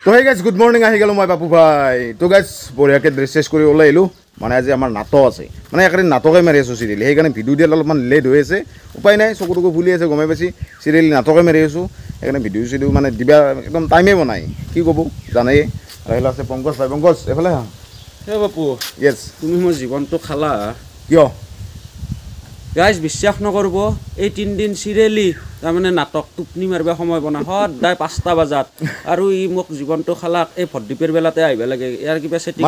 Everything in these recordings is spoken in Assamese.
তো হে গাইজ গুড মৰ্ণিং আহি গ'লো মই বাপু ভাই তো গাইজ বঢ়িয়াকৈ ড্ৰেছ চেছ কৰি ওলাই আহিলোঁ মানে আজি আমাৰ নাটক আছে মানে একেদিন নাটকে মাৰি আছোঁ চিৰিয়েলি সেইকাৰণে ভিডিঅ' দিয়াত অলপমান লেট হৈ আছে উপায় নাই চকু টকু ফুলি আছে গমে পাইছি চিৰিয়েলি নাটকে মাৰি আছোঁ সেইকাৰণে ভিডিঅ' চিডিঅ' মানে দিবা একদম টাইমেই বনাই কি ক'ব জানেই আৰু আহিলে আছে পংকজ ভাই পংকজ এইফালে হা হে বাপু য়েছ তুমি মোৰ জীৱনটো খালা কিয় গাইজ বিশ্বাস নকৰিব এই 3 দিন চিৰিয়েলি তাৰমানে নাটক টোপনি মাৰিব সময় বনা সদায় 5টা বজাত আৰু ই মোক জীৱনটো খালাক এই ভদ্দীপেৰ বেলাতে আহিব লাগে ইয়াৰ কিবা সেটিং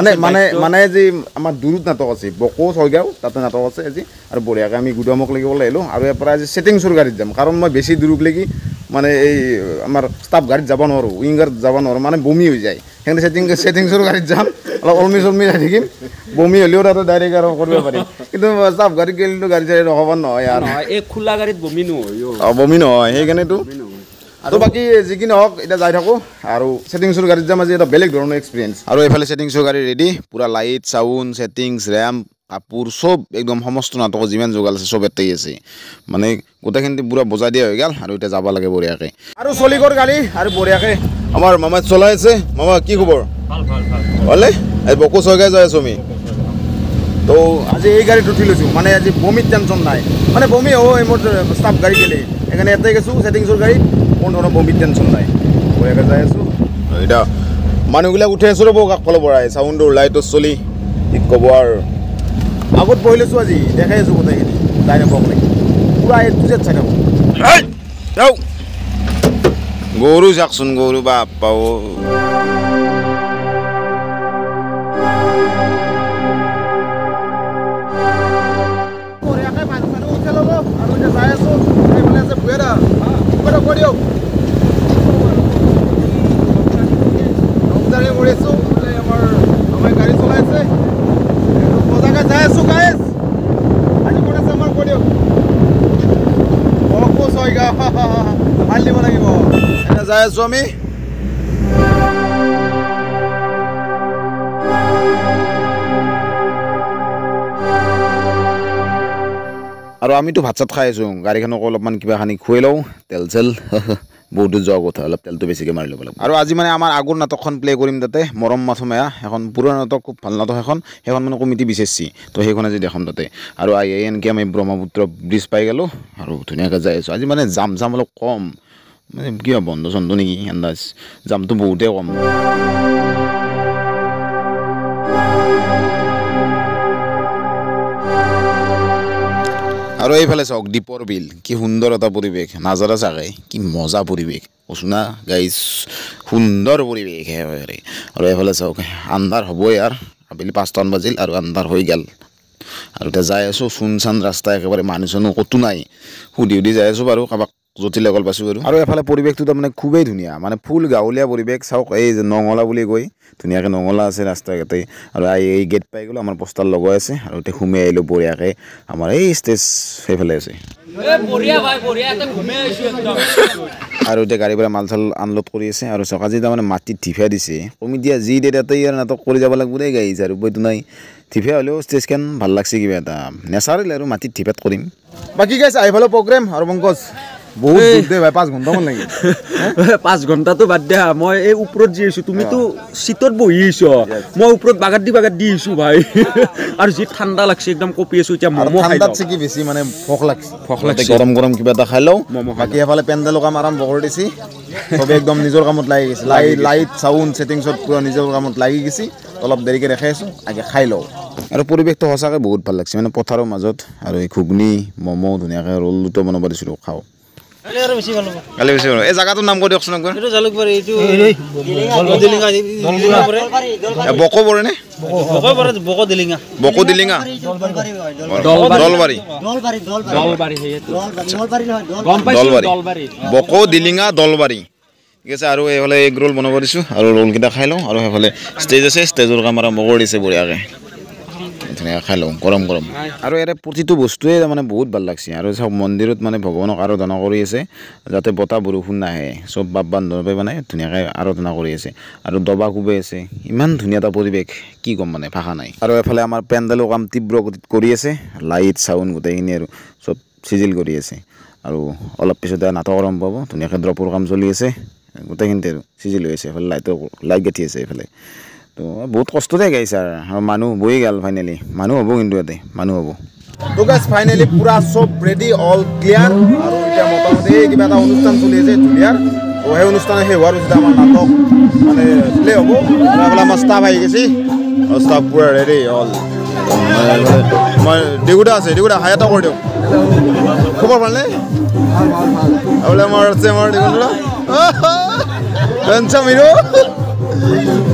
মানে যে আমাৰ দূৰত নাটক আছে বকো ছয়গাঁও তাতে নাটক আছে আজি আৰু বঢ়িয়াকৈ আমি গুদামক লাগি ওলাই আহিলোঁ আৰু ইয়াৰ পৰা আজি ছেটিংছৰ গাড়ীত যাম কাৰণ মই বেছি দূৰক লাগি মানে এই আমাৰ ষ্টাফ গাড়ীত যাব নোৱাৰোঁ উইংগাৰত যাব নোৱাৰোঁ মানে বমি হৈ যায় সেইকাৰণে ছেটিংছৰ গাড়ীত যাম অলপ অলমি চলমি যাই থাকিম বমি হ'লেও তাতে ডাইৰেক্ট আৰু কৰিব পাৰিম কিন্তু ষ্টাফ গাড়ীত গ'লেতো গাড়ী চাড়ী ৰখাব নহয় আৰু এই খোলা গাড়ীত বমি নহয় বমি নহয় সেইকাৰণেতো আৰু বাকী যিখিনি হওক এতিয়া যাই থাকোঁ আৰু ছেটিংছৰ গাড়ীত যাম আজি এটা বেলেগ ধৰণৰ এক্সপিৰিয়েঞ্চ আৰু এইফালে ছেটিংছৰ গাড়ী ৰেডি পূৰা লাইট চাউণ্ড ছেটিংছ ৰেম্প কাপোৰ চব একদম সমস্ত নাটকৰ যিমান যোগাল আছে চব এতেই আছে মানে গোটেইখিনি পূৰা বজাই দিয়া হৈ গ'ল আৰু এতিয়া যাব লাগে বঢ়িয়াকৈ আৰু চলিগৰ গাড়ী আৰু বঢ়িয়াকৈ আমাৰ মামাই চলাই আছে মামা কি খবৰ ভালে এই বকো ছয়গাঁও যাই আছোঁ আমি তো আজি এই গাড়ীত উঠি লৈছোঁ মানে আজি বমিত টেনশ্যন নাই মানে বমি হয় মোৰ ষ্টাফ গাড়ী গ'লে সেইকাৰণে ইয়াতে গৈছোঁ ছেটিংছৰ গাড়ীত কোনো ধৰণৰ বমিত টেনশ্যন নাই বঢ়িয়াকৈ যাই আছোঁ এতিয়া মানুহবিলাক উঠি আছোঁ ৰ'ব কাষফালৰ পৰাই চাউণ্ডৰ লাইটৰ চলি কি ক'ব আৰু আগত বহি লৈছোঁ আজি দেখাই আছোঁ গোটেইখিনি যাই নাপাওক নেকি পূৰা এই টু জেড চাই থাকোঁ গৰু যাকচোন গৰু বাপ্পা যাই আছোঁ এইফালে আছে ভূঞা কৰি দিয়ক ৰংজাৰে কৰি আছোঁ আমাৰ গাড়ী চলাই আছে মজাকৈ যাই আছোঁ গাইজ আজি কোন আছে আমাৰ কৰি দিয়ক বকো ছয়গাঁও ভাল দিব লাগিব এতিয়া যাই আছোঁ আমি আৰু আমিতো ভাত চাত খাই আছোঁ গাড়ীখনক অলপমান কিবা খানি খুৱাই লওঁ তেল চেল বহুত দূৰ যোৱা কথা অলপ তেলটো বেছিকৈ মাৰি ল'ব লাগিব আৰু আজি মানে আমাৰ আগৰ নাটকখন প্লে কৰিম তাতে মৰম মাথমেয়া এখন পুৰণা নাটক খুব ভাল নাটক সেইখন মানে কমিটি বিচাৰিছে তো সেইখন আজি দেখাম তাতে আৰু এনেকৈ আমি ব্ৰহ্মপুত্ৰ ব্ৰিজ পাই গ'লোঁ আৰু ধুনীয়াকৈ যাই আছোঁ আজি মানে জাম অলপ কম মানে কিবা বন্ধ চন্ধ নেকি আন্দাজ জামটো বহুতেই কম আৰু এইফালে চাওক দীপৰ বিল কি সুন্দৰ এটা পৰিৱেশ নাজাৰা চাগে কি মজা পৰিৱেশ কৈছোঁ না গাইজ সুন্দৰ পৰিৱেশ একেবাৰে আৰু এইফালে চাওক আন্ধাৰ হ'বই আৰু আবেলি 5টামান বাজিল আৰু আন্ধাৰ হৈ গ'ল আৰু এতিয়া যাই আছোঁ চুনচান ৰাস্তা একেবাৰে মানুহ চানুহ ক'তো নাই সুধি যাই আছোঁ বাৰু কাৰোবাক জটিল অকল পাইছোঁ বাৰু আৰু এফালে পৰিৱেশটো তাৰমানে খুবেই ধুনীয়া মানে ফুল গাঁৱলীয়া পৰিৱেশ চাওক এই নঙলা বুলি কৈ ধুনীয়াকৈ নঙলা আছে ৰাস্তা ঘাটে আৰু এই গেট পাই গ'লোঁ আমাৰ পোষ্টাৰ লগাই আছে আৰু এতিয়া সোমাই আহিলোঁ বঢ়িয়াকৈ আমাৰ এই ষ্টেজ সেইফালে আছে আৰু এতিয়া গাড়ীৰ পৰা মাল চাল আনলোড কৰি আছে আৰু চাওক আজি তাৰমানে মাটিত ধিফা দিছে কমিটিয়ে যি দিয়ে তাতে ইয়াৰ নাটক কৰি যাব লাগিব দেই গাইজ আৰু উপায়তো নাই ধিফা হ'লেও ষ্টেজখন ভাল লাগছে কিবা এটা নেচাৰেল আৰু মাটিত ধিফাত কৰিম বাকী গাইজ আহিফালে প্ৰগ্ৰেম আৰু পংকজ বহুত দে ভাই 5 ঘণ্টামান লাগি 5 ঘণ্টাটো বাদ দিয়া মই এই ওপৰত যি আছোঁ তুমিতো চিটত বহি আছ মই ওপৰত বাগাত দি আছোঁ ভাই আৰু যি ঠাণ্ডা লাগছে একদম কপি আছোঁ এতিয়া ম'ম' খাই ঠাণ্ডাত কি বেছি মানে ভোক লাগছে গৰম কিবা এটা খাই লওঁ বাকী এফালে পেণ্ডেলৰ কাম আৰম্ভ কৰি দিছে চবে একদম নিজৰ কামত লাগি গৈছে লাইট চাউণ্ড ছেটিংছত পূৰা নিজৰ কামত লাগি গৈছে অলপ দেৰিকৈ দেখাই আছোঁ আগে খাই লওঁ আৰু পৰিৱেশটো সঁচাকৈ বহুত ভাল লাগছে মানে পথাৰৰ মাজত আৰু এই ঘুগনি ম'ম' ধুনীয়াকৈ ৰোল দুটা বনাব দিছিলোঁ খাওঁ কালি বেছি ভাল এই জাগাটোৰ নাম কৈ দিয়কচোন বকো পৰে নে বকো দিলিঙা দলবাৰী বকো দিলিঙা দলবাৰী ঠিক আছে আৰু এইফালে এগ ৰোল বনাব দিছোঁ আৰু ৰোলকেইটা খাই লওঁ আৰু সেইফালে ষ্টেজ আছে ষ্টেজৰ কাম আৰম্ভ কৰি দিছে বঢ়িয়াকৈ ধুনীয়াকৈ খাই লওঁ গৰম আৰু ইয়াৰে প্ৰতিটো বস্তুৱে মানে বহুত ভাল লাগছে আৰু চব মন্দিৰত মানে ভগৱানক আৰাধনা কৰি আছে যাতে বতাহ বৰষুণ নাহে চব বাপ বান্ধৱে মানে ধুনীয়াকৈ আৰাধনা কৰি আছে আৰু দবা কোবাই আছে ইমান ধুনীয়া এটা পৰিৱেশ কি ক'ম মানে ভাষা নাই আৰু এফালে আমাৰ পেণ্ডেলৰ কাম তীব্ৰ গতিত কৰি আছে লাইট চাউণ্ড গোটেইখিনি আৰু চব চিজিল কৰি আছে আৰু অলপ পিছতে নাটক আৰম্ভ হ'ব ধুনীয়াকৈ ড্ৰপৰ কাম চলি আছে গোটেইখিনিতে আৰু চিজি লৈ আছে এইফালে লাইট গাঁঠি আছে এইফালে তো বহুত কষ্টতে গাইছে আৰু মানুহ বহি গ'ল ফাইনেলি মানুহ হ'ব কিন্তু ইয়াতে মানুহ হ'ব তো গাইজ ফাইনেলি পুৰা চব ৰেডি অল ক্লিয়াৰ আৰু এতিয়া মোটামুটি কিবা এটা অনুষ্ঠান চলি আছে ধুনীয়াৰ তো সেই অনুষ্ঠান শেষ হোৱাৰ পিছতে আমাৰ নাটক মানে প্লে হ'ব এইফালে আমাৰ ষ্টাফ আহি গৈছে আৰু ষ্টাফ পুৰা ৰেডি অল মই ডিগুদা আছে ডিগুদা হাই এটা কৰি দিওঁ খবৰ ভালনে বোলে আমাৰ আছে আমাৰ ডিগুদা মিৰো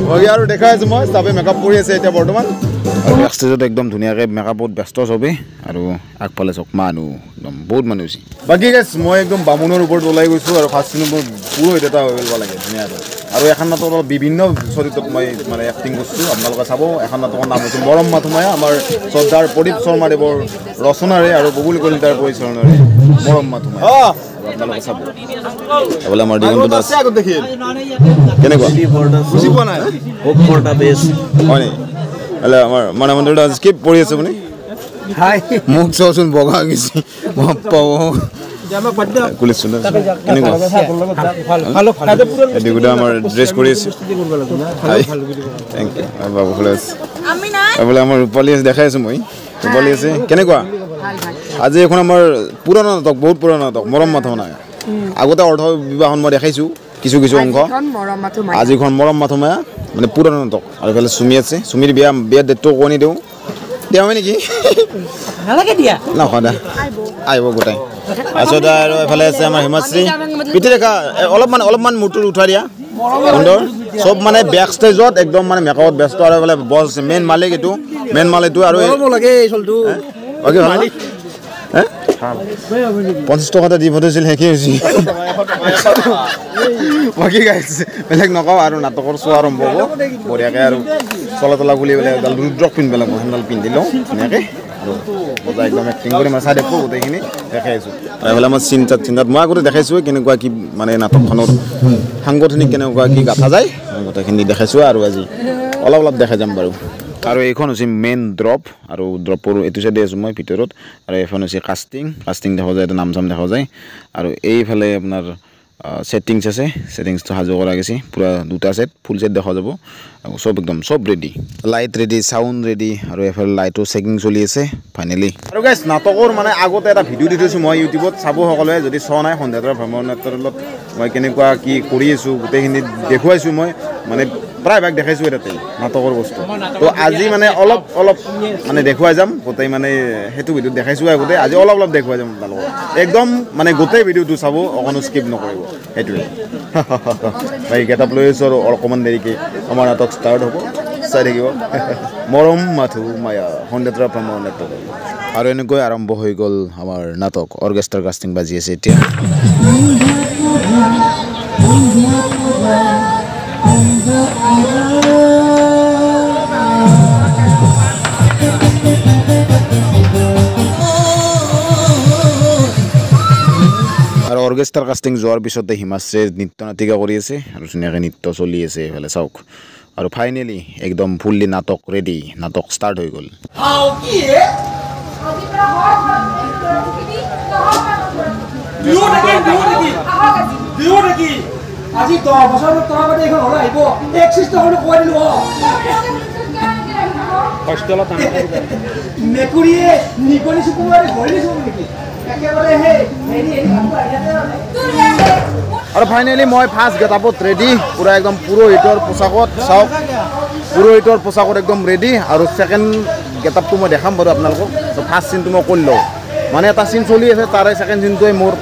বাকী আৰু দেখাই আছোঁ মই ষ্টাফে মেকআপ কৰি আছে এতিয়া বৰ্তমান আৰু বেক ষ্টেজত একদম ধুনীয়াকৈ মেকআপত ব্যস্ত চবেই আৰু আগফালে চক মানুহ একদম বহুত মানুহ হৈছে বাকী গাইজ মই একদম বামুণৰ ওপৰত ওলাই গৈছোঁ আৰু ফাৰ্ষ্ট চিনত মোৰ পুৰোহিত এটা হৈ গ'ল লাগে ধুনীয়াকৈ আৰু এখন নাটকত অলপ বিভিন্ন চৰিত্ৰত মই মানে এক্টিং কৰিছোঁ আপোনালোকে চাব এখন নাটকৰ নাম হৈছে মৰম মাথোমায়া আমাৰ শ্ৰদ্ধাৰ প্ৰদীপ শৰ্মাদেৱৰ ৰচনাৰে আৰু বকুল কলিতাৰ পৰিচালনাৰে মৰম মাথোমায়া আপোনালোকে চাব বোলে আমাৰ দিগন্ত আছে আগত দেখি কেনেকুৱা বুজি পোৱা নাই হয় নেকি বোলে আমাৰ মানে মন্দিৰটো আজি কি পঢ়ি আছে আপুনি মোক চাওচোন বগা গৈছে ডিগুদা আমাৰ ড্ৰেছ কৰি আছে থেংক ইউ বাবু ভালে আছে বোলে আমাৰ ৰূপালী আছে দেখাই আছোঁ মই ৰূপালী আছে কেনেকুৱা আজি এখন আমাৰ পুৰণা নাটক বহুত পুৰণা নাটক মৰম মাথোমায়া আগতে অৰ্ধ বিবাহন মই দেখাইছোঁ কিছু কিছু অংশ আজিখন মৰম মাথোমায়া মানে পুৰণা নাটক আৰু এইফালে চুমি আছে চুমিৰ বিয়াৰ ডেটটো কৈ নিদিওঁ দিয়া হয় নেকি নসদা আহিব গোটাই তাৰপিছত আৰু এইফালে আছে আমাৰ হিমাশ্ৰী পিঠিৰেখা অলপমান মূৰটো উঠাই দিয়া সুন্দৰ চব মানে বেক ষ্টেজত একদম মানে মেকআপত ব্যস্ত আৰু এইফালে বছ মেইন মালিক এইটো মেইন মাল এইটো আৰু 50 টকাতে দি পঠাইছিল শেষেই হৈছে বাকী গাইছে বেলেগ নকওঁ আৰু নাটকৰ শ্ব' আৰম্ভ হ'ব বঢ়িয়াকৈ আৰু চলা তলা বুলি পেলাই এডাল ৰুদ্ৰক পিন্ধিব লাগিব সেইডাল পিন্ধি লওঁ ধুনীয়াকৈ আৰু বজাই একদম এক্টিং কৰি মই চাই দেখোঁ গোটেইখিনি দেখাই আছোঁ আৰু এইফালে মই চিন্তাত মই আগতে দেখাইছোঁ কেনেকুৱা কি মানে নাটকখনৰ সাংগঠনিক কেনেকুৱা কি গাঁথা যায় গোটেইখিনি দেখাইছোঁ আৰু আজি অলপ দেখাই যাম বাৰু আৰু এইখন হৈছে মেইন ড্ৰপ আৰু ড্ৰপৰ এইটো চাইডে আছোঁ মই ভিতৰত আৰু এইখন হৈছে কাষ্টিং দেখা যায় এটা নাম চাম দেখা যায় আৰু এইফালে আপোনাৰ ছেটিংছ আছে ছেটিংছটো সাজু কৰা গৈছে পূৰা দুটা ছেট ফুল ছেট দেখা যাব আৰু চব একদম চব ready light ready sound ready আৰু এইফালে লাইটৰ চেকিং চলি আছে ফাইনেলি আৰু গাইজ নাটকৰ মানে আগতে এটা ভিডিঅ' দি থৈছোঁ মই ইউটিউবত চাব সকলোৱে যদি চোৱা নাই সন্ধিয়াৰ ভ্ৰমণ নেত্ৰত মই কেনেকুৱা কি কৰি আছোঁ গোটেইখিনি দেখুৱাইছোঁ মই মানে প্ৰায়ভাগ দেখাইছোঁ তাতে নাটকৰ বস্তু তো আজি মানে অলপ মানে দেখুৱাই যাম গোটেই মানে সেইটো ভিডিঅ'ত দেখাইছোঁ আগতে আজি অলপ দেখুৱাই যাম আপোনালোকক একদম মানে গোটেই ভিডিঅ'টো চাব অকণো স্কিপ নকৰিব সেইটোৱে বাকী গেটআপ লৈ আছোঁ আৰু অকণমান দেৰিকৈ আমাৰ নাটক ষ্টাৰ্ট হ'ব চাই থাকিব মৰম মাথোমায়া সন্ধিয়াৰ ভ্ৰমণ নেত্ৰত আৰু এনেকৈ আৰম্ভ হৈ গ'ল আমাৰ নাটক অৰ্কেষ্ট্ৰাৰ কাষ্টিং বাজি আছে এতিয়া আৰু অৰ্কেষ্ট্ৰাৰ কাষ্টিং যোৱাৰ পিছতে হিমাশ্ৰীয়ে নৃত্য নাটিকা কৰি আছে আৰু ধুনীয়াকৈ নৃত্য চলি আছে এইফালে চাওক আৰু ফাইনেলি একদম ফুল্লি নাটক ৰেডি নাটক ষ্টাৰ্ট হৈ গ'ল আজি 10 বছৰ তোমাৰ মানে এখন হল আহিব এক সিস্টেমটো কৈ দিলো হস্টেলত মেকুৰীয়ে নিকলি সুকুমাৰে ঘৰি দিছো নেকি একেবাৰে হে আৰু ফাইনেলি মই ফাৰ্ষ্ট গেটআপত ৰেডি পুৰা একদম পুৰোহিতৰ পোচাকত চাওক পুৰোহিতৰ পোচাকত একদম ৰেডি আৰু ছেকেণ্ড গেটআপটো মই দেখাম বাৰু আপোনালোকক ফাৰ্ষ্ট চিনটো মই কৰি লওঁ মানে এটা চিন চলি আছে তাৰে ছেকেণ্ড চিনটোৱে মোৰ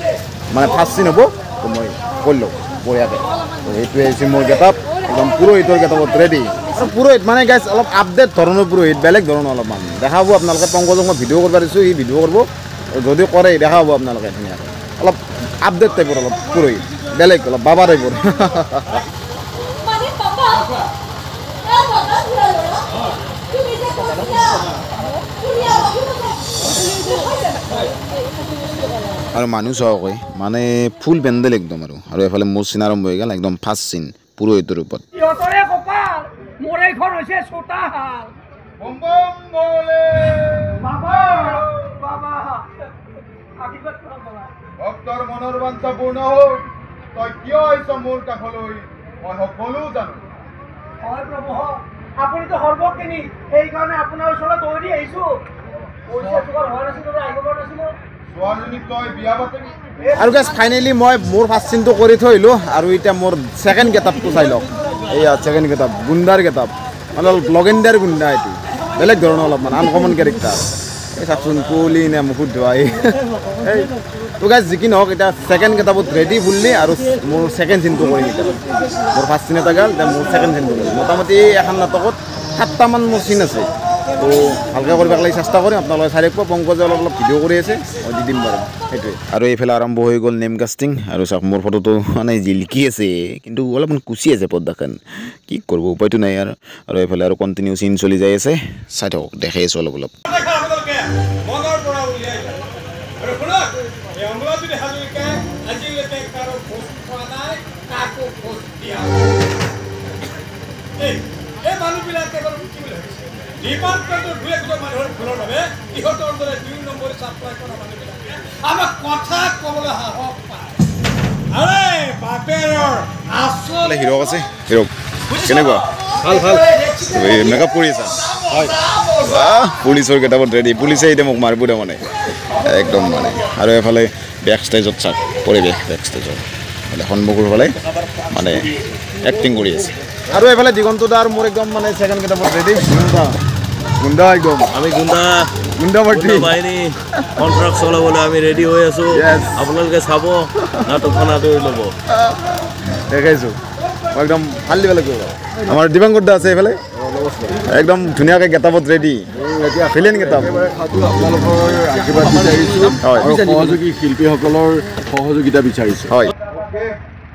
মানে ফাৰ্ষ্ট চিন হ'ব তো মই কৰি লওঁ বঢ়িয়াকৈ তো সেইটোৱে হৈছে মোৰ গেটআপ একদম পুৰোহিতৰ গেটআপত ৰেডি আৰু পুৰোহিত মানে গাইজ অলপ আপডেট ধৰণৰ পুৰোহিত বেলেগ ধৰণৰ অলপমান দেখাব আপোনালোকে পংকজক মই ভিডিঅ' কৰিব দিছোঁ সি ভিডিঅ' কৰিব যদি কৰে দেখাব আপোনালোকে ধুনীয়াকৈ অলপ আপডেট টাইপৰ অলপ পুৰোহিত বেলেগ অলপ বাবা টাইপৰ আৰু মানুহ চাওকৈ মানে ফুল পেণ্ডেল একদম আৰু এফালে মোৰ চিন আৰম্ভ হৈ গ'ল একদম ফাৰ্ষ্ট চিন পুৰোহিতৰ ওপৰত ভক্তৰ মনৰ বাঞ্ছা পূৰ্ণ হওক তই কিয় আহিছ মোৰ কাষলৈ মই সকলো জানো হয় প্ৰভু আপুনিতো সৰ্বজ্ঞানী সেইকাৰণে আপোনাৰ ওচৰত দৌৰি আহিছো পইচা যোগাৰ হোৱা নাছিল আহিব পৰা নাছিলো ছোৱালীজনীক তই বিয়া পাতিবি আৰু গাইজ ফাইনেলি মই মোৰ ফাৰ্ষ্ট চিনটো কৰি থৈ আহিলোঁ আৰু এতিয়া মোৰ ছেকেণ্ড গেটআপটো চাই লওক এইয়া ছেকেণ্ড গেটআপ গুণ্ডাৰ গেটআপ মানে অলপ লগেণ্ডাৰ গুণ্ডা এইটো বেলেগ ধৰণৰ অলপমান আনকমন কেৰেক্টাৰ এই চাওকচোন কুঁৱলী নে মুখত ধোৱা এই তো গাইজ যি কি নহওক এতিয়া ছেকেণ্ড গেটআপত ৰেডি ফুললি আৰু মোৰ ছেকেণ্ড চিনটো কৰিম এতিয়া মোৰ ফাৰ্ষ্ট চিন এটা গ'ল এতিয়া মোৰ ছেকেণ্ড চিনটো কৰিম মোটামুটি এখন নাটকত 7টামান মোৰ চিন আছে তো ভালকৈ কৰিব লাগি চেষ্টা কৰিম আপোনালোকে চাই থাকিব পংকজে অলপ অলপ ভিডিঅ' কৰি আছে মই দি দিম বাৰু সেইটোৱে আৰু এইফালে আৰম্ভ হৈ গ'ল নেম কাষ্টিং আৰু চাওক মোৰ ফটোটো মানে জিলিকি আছে কিন্তু অলপমান কুচি আছে পৰ্দাখন কি কৰিব উপায়টো নাই আৰু এইফালে আৰু কণ্টিনিউ চিন চলি যাই আছে চাই থাকক দেখাই আছোঁ অলপ অলপ ডিপাৰ্টমেণ্টৰ দুই একজন মানুহৰ ভুলৰ বাবে ইহঁতৰ দৰে 2 নম্বৰী চাপ্লাই কৰা মানুহবিলাকে আমাক কথা ক'বলৈ সাহস পায় আৰে বাপেৰৰ আচল হিৰক আছে হিৰক কেনেকুৱা ভাল ভাল মেকআপ কৰি আছা হয় পুলিচৰ কেইটামান ৰেডি পুলিচে এতিয়া মোক মাৰিব দে মানে একদম মানে আৰু এফালে বেক ষ্টেজত চাওক পৰিৱেশ বেক ষ্টেজত মানে সন্মুখৰ ফালে মানে এক্টিং কৰি আছে আৰু এইফালে দিগন্ত দাৰ মোৰ একদম মানে ছেকেণ্ড কেইটামান ৰেডি গুণ্ডা একদম আমি গুণ্ডা বাহিনী কণ্ট্ৰাক্ট চলাবলৈ আমি ৰেডি হৈ আছো আপোনালোকে চাব নাটকখন আদৰি ল'ব দেখাইছোঁ মই একদম ভাল দিব লাগিব আমাৰ দিবাংকৰ দা আছে এইফালে একদম ধুনীয়াকৈ গেটআপত ৰেডি এতিয়া ফিলেন গেটআপ আপোনালোকৰ আশীৰ্বাদ বিচাৰিছোঁ আৰু সহযোগী শিল্পীসকলৰ সহযোগিতা বিচাৰিছোঁ হয়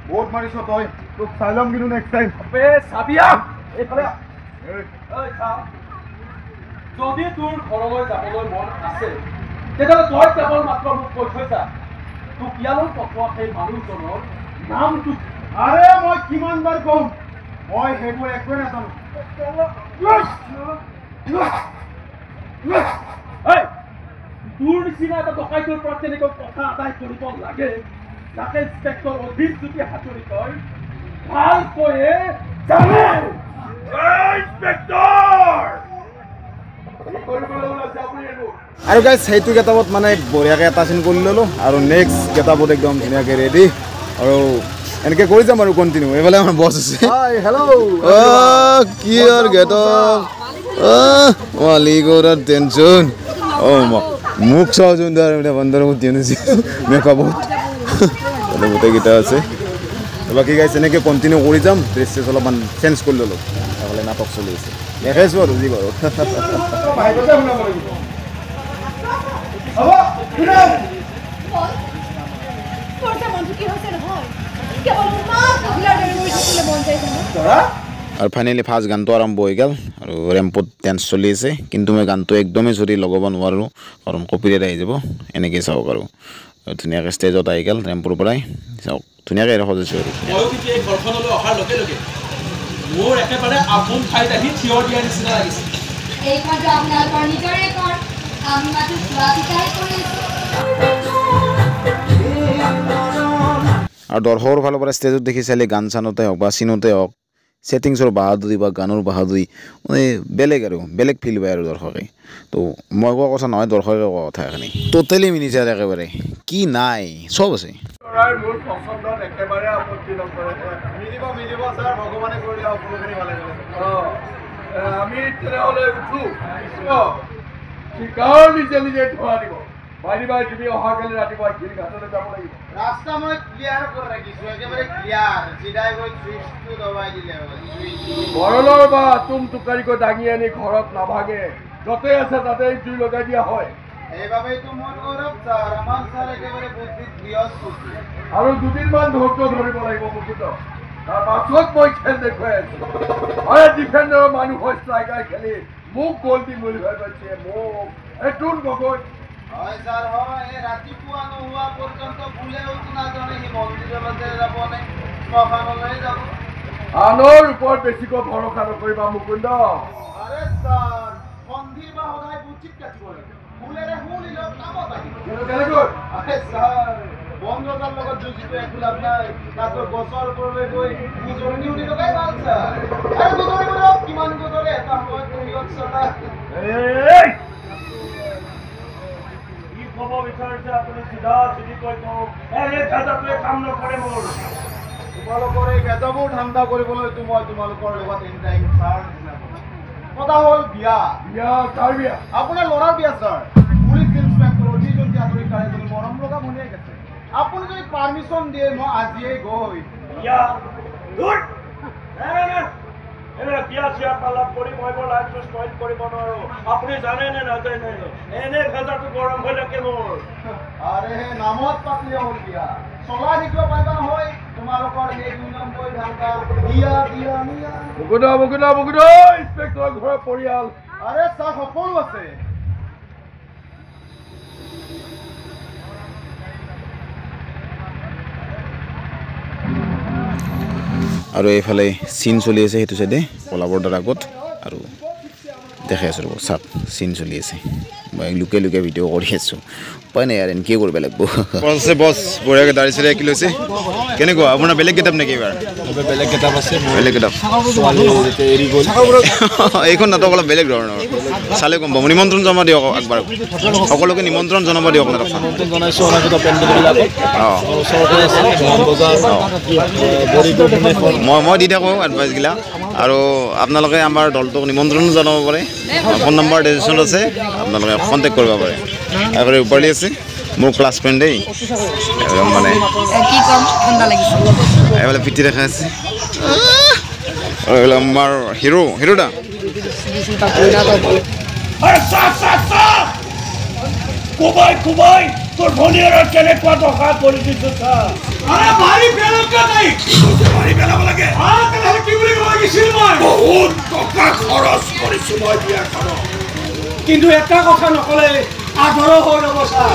বহুত মাৰিছ তই তোক চাই ল'ম কিন্তু নেক্সট টাইম চাবিয়া এইফালে যদি তোৰ ঘৰলৈ যাবলৈ মন আছে তেতিয়াহ'লে তই কেৱল মাত্ৰ মোক কৈ থৈছা তোক ইয়ালৈ পঠোৱা সেই মানুহজনৰ নামটো আৰে মই কিমান বাৰ কম মই সেইবোৰ একোৱে নাজানো তোৰ নিচিনা এটা ডকাইতৰ পৰা কেনেকৈ কথা আদায় কৰিব লাগে তাকে ইন্সপেক্টৰ অভিজ্যোতি হাজৰিকাই ভালকৈয়ে জানে ইন্সপেক্টৰ আৰু গাইজ সেইটো গেটআপত মানে বঢ়িয়াকৈ এটা চিন কৰি ল'লোঁ আৰু নেক্সট গেটআপত একদম ধুনীয়াকৈ ৰেডি আৰু এনেকৈ কৰি যাম আৰু কণ্টিনিউ এইফালে আমাৰ বছ আছে কি আৰু গেটআপ মালিকৰ টেনশ্যন মোক চাওঁচোন তাৰ বন্ধৰ মোক দিছে মেকআপত গোটেইকেইটা আছে বাকী গাইজ এনেকৈ কণ্টিনিউ কৰি যাম ড্ৰেছ চেছ অলপমান চেঞ্জ কৰি ল'লোঁ এইফালে নাটক চলি আছে দেখাইছোঁ আৰু যি বাৰু আৰু ফাইনেলি ফাৰ্ষ্ট গানটো আৰম্ভ হৈ গ'ল আৰু ৰেম্পত ডেন্স চলি আছে কিন্তু মই গানটো একদমেই যদি লগাব নোৱাৰোঁ কাৰণ কপিৰাইট আহি যাব এনেকৈ চাওক আৰু ধুনীয়াকৈ ষ্টেজত আহি গ'ল ৰেম্পৰ পৰাই চাওক ধুনীয়াকৈ সজাইছোঁ আৰু ময়ো কিন্তু এই ঘৰখনলৈ অহাৰ লগে লগে মোৰ একেবাৰে আপোন ঠাইত আহি থিয় দিয়াৰ নিচিনা লাগিছে এইখনটো আপোনালোকৰ নিজৰে ঘৰ আমি মাত্ৰ চোৱা চিতাহে কৰি আছোঁ আৰু দৰ্শকৰ ফালৰ পৰা ষ্টেজত দেখি চালে গান চানতে হওক বা চিনতে হওক ছেটিংছৰ বাহাদুৰি বা গানৰ বাহাদুৰি মানে বেলেগ আৰু বেলেগ ফিল পায় আৰু দৰ্শকে তো মই কোৱা কথা নহয় দৰ্শকে কোৱা কথা এখানি টোটেলি মিলিছে আৰু একেবাৰে কি নাই চব আছে মোৰ পচন্দত একেবাৰে আপত্তি নকৰে মিলিব ছাৰ ভগৱানে কৰিলে সকলোখিনি ভালে আমি তেনেহ'লে উঠো গাঁৱৰ নিজে নিজে ধোৱা দিব বাইদেউ তুমি অহাকালি ৰাতিপুৱা এইখিনি ঘাটলৈ যাব লাগিব ৰাস্তা মই ক্লিয়াৰ কৰে ৰাখিছো একেবাৰে ক্লিয়াৰ সিধাই গৈ সুইচটো দবাই দিলে ঘৰলৰ বা তুম টুকাৰিকৈ দাঙি আনি ঘৰত নাভাগে য'তে আছে তাতে জুই লগাই দিয়া হয় এইভাবেই তো মন গৌরব স্যার আমার স্যার একেবারে বুদ্ধিত বৃহৎ আৰু দুদিনমান ধৈৰ্য ধৰিব লাগিব মুকুট তাৰ পাছত মই খেল দেখুৱাই আছো আৰে ডিফেণ্ডাৰৰ মানুহ হৈ ষ্ট্ৰাইকাৰ খেলি মোক গ'ল দিম বুলি ভাবি পাইছে মোক এই তোৰ গগৈ হয় স্যাৰ হয় ৰাতিপুৱা নোহোৱা পৰ্যন্ত ভুলেও তো নাজানে সি মন্দিৰলৈ যাব নে শ্মশানলৈ যাব আনৰ ওপৰত বেছিকৈ ভৰসা নকৰিবা মুকুন্দ আৰে স্যাৰ মন্দিৰ বা সদায় বুদ্ধিত কাটিব লাগে ভুলেৰে শুনিলেও কামত আহিব কেনেকৈ আৰে স্যাৰ বন ৰজাৰ লগত যুঁজিটো একো লাভ নাই তাতো গছৰ ওপৰলৈ গৈ গুজৰি উৰি লগাই ভাল চাই আৰু গুজৰি বোলক কিমান গুজৰে এটা সময়ত তুমিয়ত চলা কি ক'ব বিচাৰিছে আপুনি চিধা চিধি কৈ কওক এই গাজাটোৱে কাম নকৰে মোৰ তোমালোকৰ এই গেজাবোৰ ঠাণ্ডা কৰিবলৈতো মই তোমালোকৰ লগত এনিটাইম ছাৰ কথা হ'ল বিয়া কাৰ বিয়া আপোনাৰ ল'ৰাৰ বিয়া ছাৰ পুলিচ ইন্সপেক্টৰ অধিজন্তী হাজৰিকাৰ এজনী মৰম লগা ভনীয়েক আছে আপুনি যদি পাৰ্মিশ্যন দিয়ে মই আজিয়েই গৈ বিয়া দূৰ এনে বিয়া চিয়া পালক কৰি মই মোৰ লাইফটো স্পইল কৰিব নোৱাৰো আপুনি জানে নে নাজানে এনে গাজাটো গৰম হৈ থাকে মোৰ আৰে নামত পাতিলে হ'ল বিয়া চলাই থাকিব পাৰিবা নহয় তোমালোকৰ এই 2 নম্বৰ ধান্দা বিয়া বিয়া মিয়া বগুদা ইন্সপেক্টৰ ঘৰৰ পৰিয়াল আৰে ছাৰ সকলো আছে আৰু এইফালে চিন চলি আছে সেইটো চাইডে কলা বৰ্ডাৰ আগত আৰু দেখাই আছোঁ ৰ'ব চাওক চিন চলি আছে মই লুকাই লুকাই ভিডিঅ' কৰি আছোঁ উপায় নাই আৰু এনেকৈ কৰিব লাগিব বছ বছ বঢ়িয়াকৈ দাড়ি চাৰি আঁকি লৈছে কেনেকুৱা আপোনাৰ বেলেগ কিতাপ নেকি এইবাৰ বেলেগ কিতাপ আছে বেলেগ কিতাপ এৰি গ'ল এইখন নাটক অলপ বেলেগ ধৰণৰ চালে গম পাব নিমন্ত্ৰণ জমা দিয়ক একবাৰ সকলোকে নিমন্ত্ৰণ জনাব দিয়ক নাটকখন জনাইছোঁ অনাগত পেণ্ডেলবিলাকত অঁ ওচৰতে আছে বজাৰ মই দি থাকোঁ এডভাইচবিলাক আৰু আপোনালোকে আমাৰ দলটোক নিমন্ত্ৰণ জনাব পাৰে ফোন নম্বৰ ৰেজিষ্ট্ৰেশ্যন আছে আপোনালোকে কণ্টেক্ট কৰিব পাৰে একেবাৰে ওপৰলৈ আছে মোৰ ক্লাছ ফ্ৰেণ্ড দেই একদম মানে কি কম ঠাণ্ডা লাগিছে এইফালে পিটি দেখা আছে আৰু এইফালে আমাৰ হিৰোটা কোবাই তোৰ ভনীয়েৰত কেনেকুৱা দশা কৰি দিছো ছাৰ আৰে মাৰি পেলাওঁকে নাই মাৰি পেলাব লাগে তেনেহ'লে কি বুলি ক'ব লাগিছিল মই বহুত টকা খৰচ কৰিছোঁ মই বিয়াখনত কিন্তু এটা কথা নক'লে আধৰ হৈ ৰ'ব ছাৰ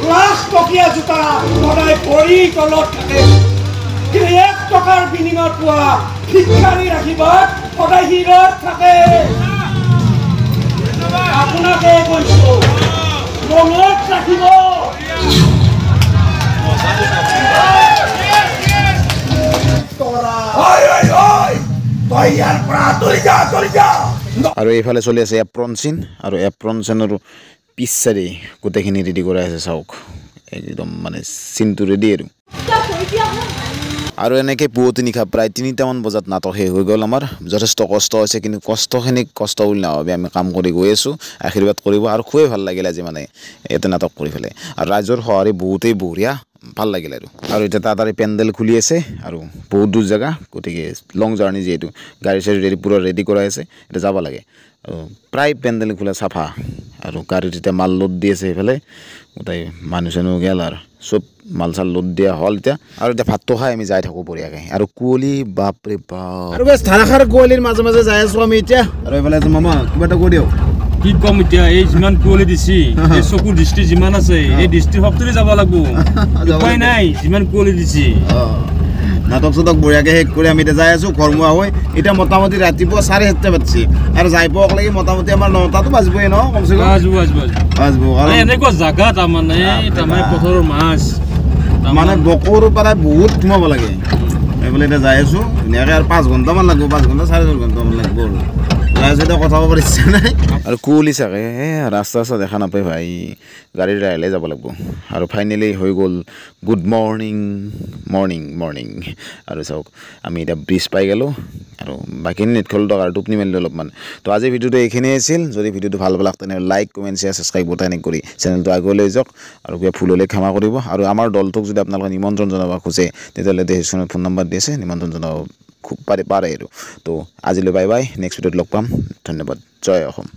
লাখ টকীয়া জোতা সদায় ভৰি তলত থাকে কিন্তু 1 টকাৰ বিনিময়ত পোৱা ভিক্ষাৰী ৰাখিবাত সদায় হিৰত থাকে আপোনাকে কৈছোঁ মনত ৰাখিব আৰু এইফালে চলি আছে এপ্ৰন চিন আৰু এপ্ৰন চিনৰ পিছ চাইডে গোটেইখিনি ৰেডি কৰাই আছে চাওক একদম মানে চিনটো ৰেডি আৰু এনেকৈ পুৱতি নিশা প্ৰায় 3টামান বজাত নাটক শেষ হৈ গ'ল আমাৰ যথেষ্ট কষ্ট হৈছে কিন্তু কষ্টখিনি কষ্ট বুলি নাভাবি আমি কাম কৰি গৈ আছোঁ আশীৰ্বাদ কৰিব আৰু খুবেই ভাল লাগিল আজি মানে ইয়াতে নাটক কৰি পেলাই আৰু ৰাইজৰ সঁহাৰি বহুতেই বঢ়িয়া ভাল লাগিল আৰু এতিয়া তাড়াতাড়ি পেণ্ডেল খুলি আছে আৰু বহুত দূৰ জেগা গতিকে লং জাৰ্ণি যিহেতু গাড়ী চাড়ী ৰেডি পূৰা ৰেডি কৰাই আছে এতিয়া যাব লাগে আৰু প্ৰায় পেণ্ডেল খোলা চাফা আৰু গাড়ীত এতিয়া মাল লোড দি আছে সেইফালে গোটেই মানুহ চানুহ গেল আৰু চব মাল চাল লোড দিয়া হ'ল এতিয়া আৰু এতিয়া ভাতটো খাই আমি যাই থাকোঁ বঢ়িয়াকৈ আৰু কুঁৱলী বাপৰে বাপ আৰু বেছ ধাৰাসাৰ কুঁৱলীৰ মাজে মাজে যাই আছোঁ আমি এতিয়া আৰু এইফালে মামা কিবা এটা কৈ দিয়ক কি কম এতিয়া এই যিমান কুঁৱলী দিছি এই চকুৰ দৃষ্টি যিমান আছে এই দৃষ্টিৰ শক্তিৰে যাব লাগিব উপায় নাই যিমান কুঁৱলী দিছি নাটক চাটক বঢ়িয়াকৈ শেষ কৰি আমি এতিয়া যাই আছোঁ ঘৰমুৱা হৈ এতিয়া মোটামুটি ৰাতিপুৱা 7:30 বাজিছে আৰু যাই পোৱাক লাগি মোটামুটি আমাৰ 9টাতো বাজিবই ন কমচে কম বাজিব এনেকুৱা জাগা তাৰমানে পথৰৰ মাছ মানে বকৰৰ পৰা বহুত সোমাব লাগে এইফালে এতিয়া যাই আছোঁ ধুনীয়াকৈ আৰু 5 ঘণ্টামান লাগিব 5 ঘণ্টা 4.5 ঘণ্টামান লাগিব যাই আছোঁ এতিয়া কথা ক'ব ইচ্ছা নাই আৰু কুঁৱলী চাগে ৰাস্তা চাস্তা দেখা নাপায় ভাই গাড়ীৰে আহিলে যাব লাগিব আৰু ফাইনেলি হৈ গ'ল গুড মৰ্ণিং আৰু চাওক আমি এতিয়া ব্ৰিজ পাই গ'লোঁ আৰু বাকীখিনি নেট খোল আৰু টোপনি মাৰিলোঁ অলপমান তো আজি ভিডিঅ'টো এইখিনিয়ে আছিল যদি ভিডিঅ'টো ভাল পালাক তেনেহ'লে লাইক কমেণ্ট শ্বেয়াৰ ছাবস্ক্ৰাইব বটাই কৰি চেনেলটো আগুৱাই লৈ যাওক আৰু কিবা ভুল হ'লে ক্ষমা কৰিব আৰু আমাৰ দলটোক যদি আপোনালোকে নিমন্ত্ৰণ জনাব খোজে তেতিয়াহ'লে ডেছক্ৰিপশ্যনত ফোন নম্বৰ দি আছে নিমন্ত্ৰণ জনাব খুব পাৰে আৰু তো আজিলৈ বাই বাই নেক্সট ভিডিঅ'ত লগ পাম ধন্যবাদ জয় অসম।